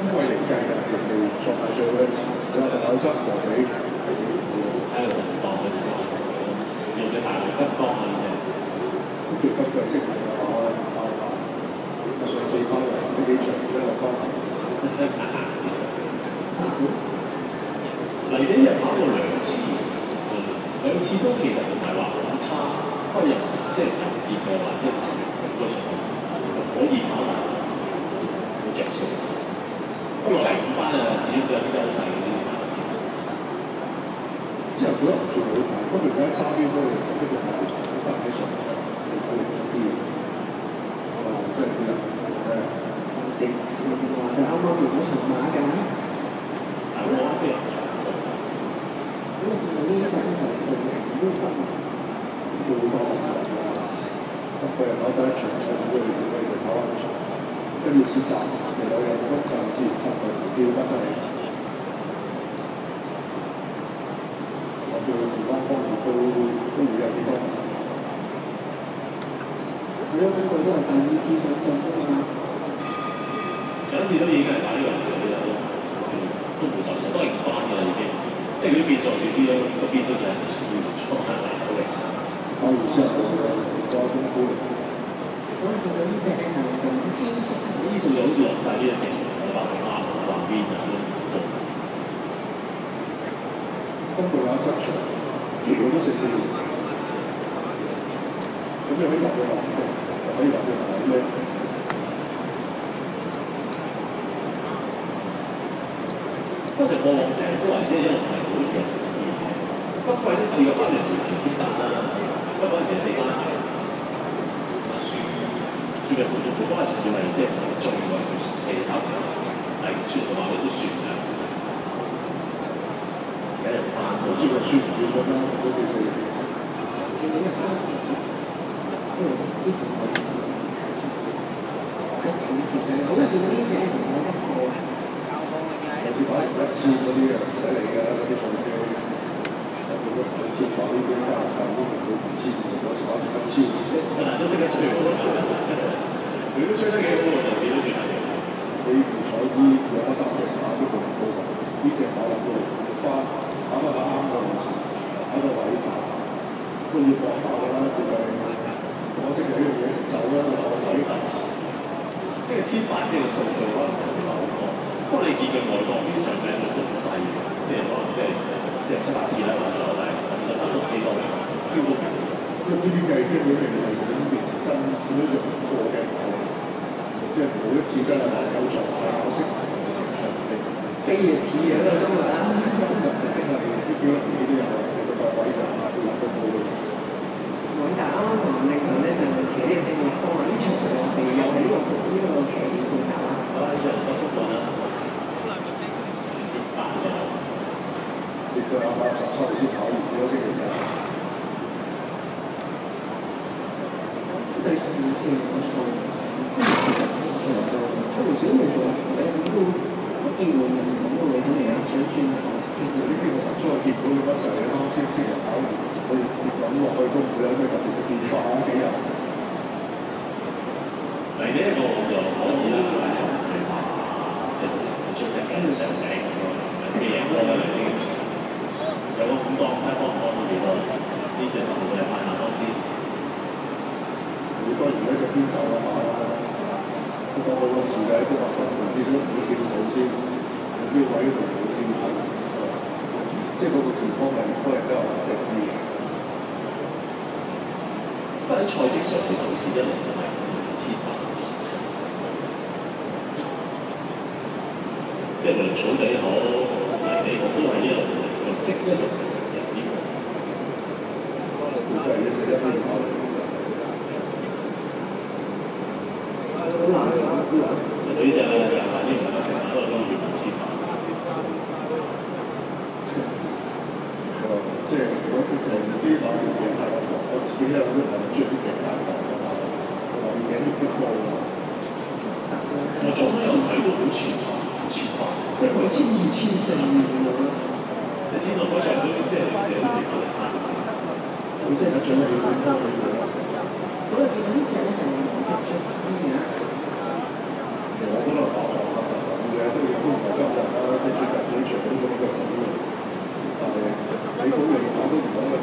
季嚟計嘅，亦未作大最好一次。你話第9場就俾喺個情況嘅情況，用嘅大陸北方啊，都叫北腳式嚟嘅話，上4班嚟呢幾場都有幫忙。嚟呢日跑過2次，2次都其實唔係話好差，不過又即係特別嘅話，即係嗰場可以跑埋好着數。不過第5班啊，始終都有啲優勢嘅。之後佢又唔算好大，不過而家3邊都係一個大喺上場，就高啲嘅。即係啲人定話就啱啱完嗰場馬㗎。係我邊人？咁啊，見到呢一隻就做人都得啊，都好多咁佢又跑第1場，我會跑1場，跟住試集，其實有個陣時集佢標得真係。對健康方面都會有幾多？係咯，咁佢都係第2次上陣㗎嘛。上一次都已經係打呢個都冇受傷，當然翻㗎啦已經。即係如果變數少啲咧，個變數就係要衝下嚟好嘅。翻完之後再功夫。咁啊，見到呢隻咧就咁先食。呢數就好似落晒呢一隻白馬橫邊啊，今度有7場，全部都食4年。咁你可以入去落嘅，就可以入去買咩？不過過往成日都話即係一路係好似有啲北季都試過翻嚟先打啦，不過嗰陣時4班係輸嘅，冇幫係仲要係即係中嘅技巧係輸嘅話，你都輸㗎。我知道輸唔輸咁啦，嗰啲佢。即係之前我嘅前其實好多見到呢隻咧，成日有一個我知反而1次嗰啲啊，唔使嚟㗎，嗰啲賽車，有好多2次跑呢啲加拿大都唔到2次，有時跑1次。都識得追喎，佢都追得幾好喎，就自己都算係。你唔彩啲2、3隻跑都冇咁高㗎，呢隻跑得高，花。跑到啱嘅位置，跑到位都要搏跑㗎啦，就係可惜有一樣嘢唔走啦，就攞位。呢個1800即係數據可能唔係好多，不過你見佢外國啲上名率都唔低嘅，即係可能即係7、8次啦，或者攞低34個超高嘅。因為呢啲計基本上係咁認真咁樣用過嘅，即係每一次真係有作係可惜場地。飛啊似嘅啦都係。呢幾個自己都有，有個位就都有都冇嘅。咁但係啱啱同另外咧就騎呢個聖樂方啊，呢場我哋又係呢個騎呢個打。呢場都不錯啦。亦都啱啱13先跑完幾多星期㗎？第12次我錯，我唔想嚟做咧，咁都機會唔同嘅位咁嚟啊，想轉行。呢啲我實在見到嘅乜就係啱先日跑完，我哋諗落去都唔會有咩特別嘅變化啊幾日。嚟呢一個就可以啦，係即係出色嘅上頂咁咯，自己贏波啦呢啲。有個5檔睇可唔可以幾多？呢隻10個嚟買下多先。好多而家就邊走啊嘛，都講好多次嘅，都話10至少唔會見到先，有啲位度唔會見到。即係嗰個健康係都係比較穩定啲嘅。不過喺賽績上嘅投資一路都係2,800，即係無論草地好、泥地好，都係一路累積一路入啲。都係一邊跑。好難嘅，好難。呢隻呢唔係成日都係2,800。即係如果成啲馬嘅嘢係我自己有啲唔中意啲大項嘅話，我話嘢都幾高啊。我早都有睇到好前排，即係佢1,200、1,400咁樣。即係1000多場都即係好似差少少。佢真係準備好多嘅嘢。咁啊，見到呢隻咧就係出邊嘅。我覺得跑嘅都要講嘢講都唔講嘅。